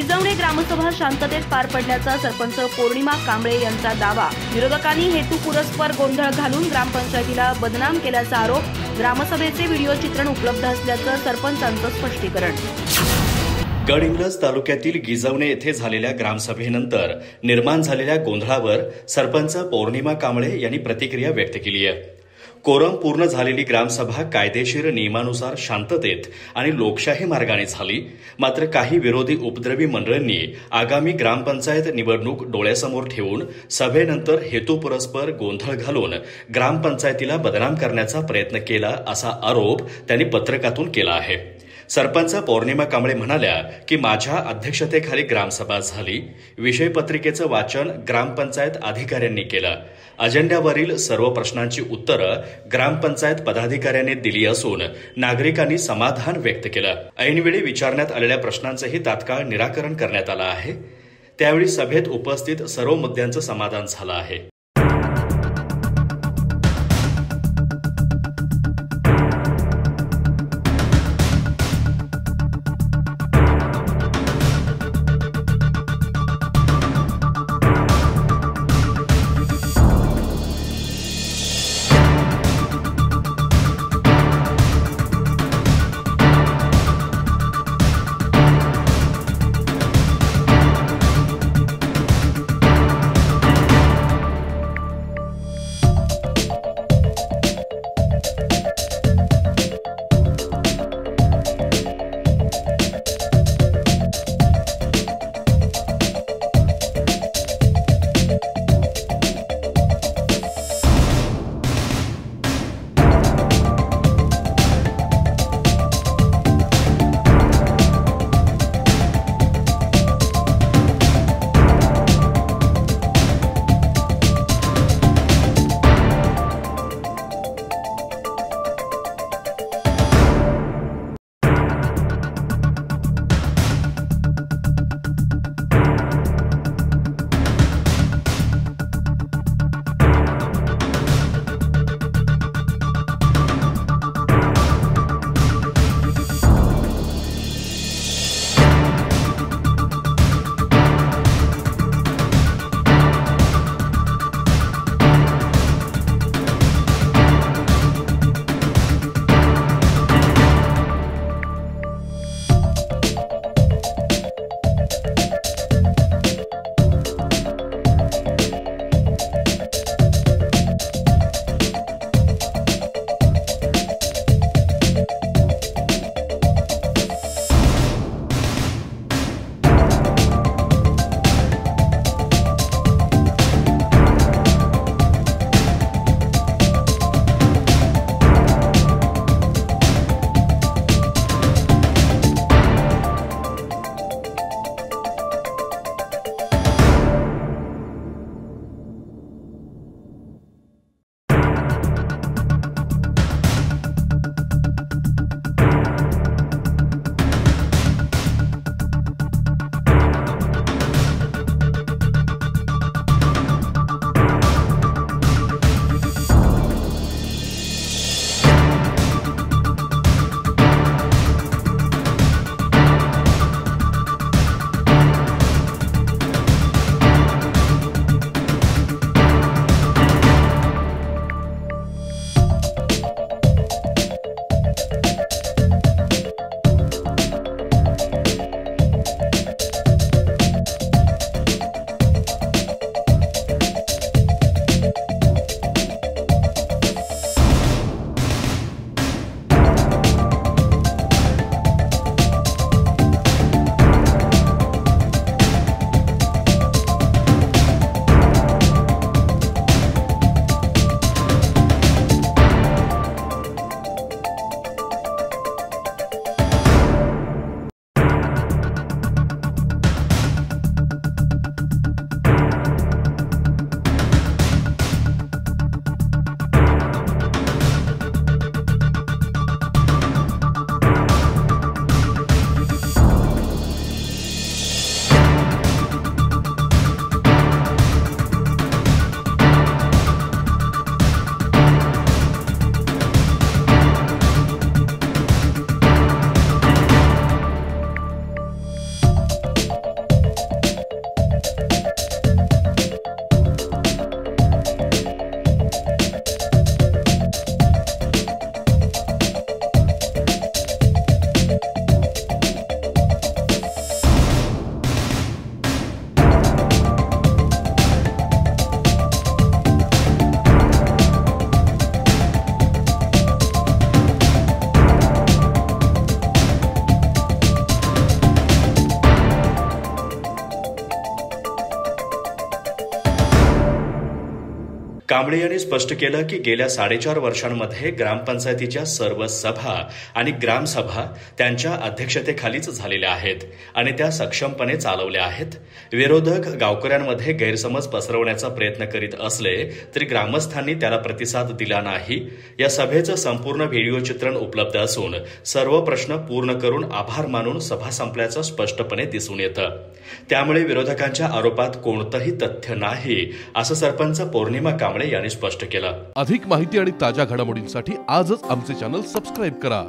गिजवणे ग्रामसभा शांततेत पार पडल्याचा सरपंच पौर्णिमा कांबळे यांचा दावा। विरोधकांनी हेतुपुरस्पर गोंधळ घालून ग्रामपंचायतीला बदनाम केल्याचा आरोप। ग्रामसभेचे व्हिडिओ चित्रण उपलब्ध असल्याचं सरपंचांचं स्पष्टीकरण। गडहिंग्लज तालुक्यातील गिजवणे येथे झालेल्या ग्रामसभेनंतर निर्माण झालेल्या गोंधळावर सरपंच पौर्णिमा कांबळे यांनी प्रतिक्रिया व्यक्त केली आहे। कोरम पूर्ण झालेली ग्रामसभा कायदेशीर नियमानुसार शांततेत आणि लोकशाही मार्गाने झाली, मात्र काही विरोधी उपद्रवी मंडळींनी आगामी ग्रामपंचायत निवडणूक डोळ्यासमोर ठेवून सभेनंतर हेतुपुरस्पर गोंधळ घालून ग्रामपंचायतीला बदनाम करण्याचा प्रयत्न केला असा आरोप त्यांनी पत्रकातून केला आहे। सरपंच पौर्णिमा कांबळे म्हणाल्या की माझ्या अध्यक्षतेखाली ग्रामसभा झाली, विषयपत्रिकेचं वाचन ग्रामपंचायत अधिकाऱ्यांनी केलं, अजेंड्यावरील सर्व प्रश्नांची उत्तरं ग्रामपंचायत पदाधिकाऱ्यांनी दिली असून नागरिकांनी समाधान व्यक्त केलं। ऐनवेळी विचारण्यात आलेल्या प्रश्नांचंही तात्काळ निराकरण करण्यात आलं आहे। त्यावेळी सभेत उपस्थित सर्व मुद्द्यांचं समाधान झालं आहे। कांबळे यांनी स्पष्ट केलं की गेल्या 4.5 वर्षांमध्ये ग्रामपंचायतीच्या सर्व सभा आणि ग्रामसभा त्यांच्या अध्यक्षतेखालीच झालेल्या आहेत आणि त्या सक्षमपणे चालवल्या आहेत. विरोधक गावकऱ्यांमध्ये गैरसमज पसरवण्याचा प्रयत्न करीत असले तरी ग्रामस्थांनी त्याला प्रतिसाद दिला नाही. या सभेचं संपूर्ण व्हिडिओ चित्रण उपलब्ध असून सर्व प्रश्न पूर्ण करून आभार मानून सभा संपल्याचं स्पष्टपणे दिसून येतं. त्यामुळे विरोधकांच्या आरोपात कोणतंही तथ्य नाही असं सरपंच पौर्णिमा कांबळे यांनी स्पष्ट केलं. अधिक माहिती आणि ताज्या घडामोडींसाठी आजच आमचे चॅनल सबस्क्राईब करा.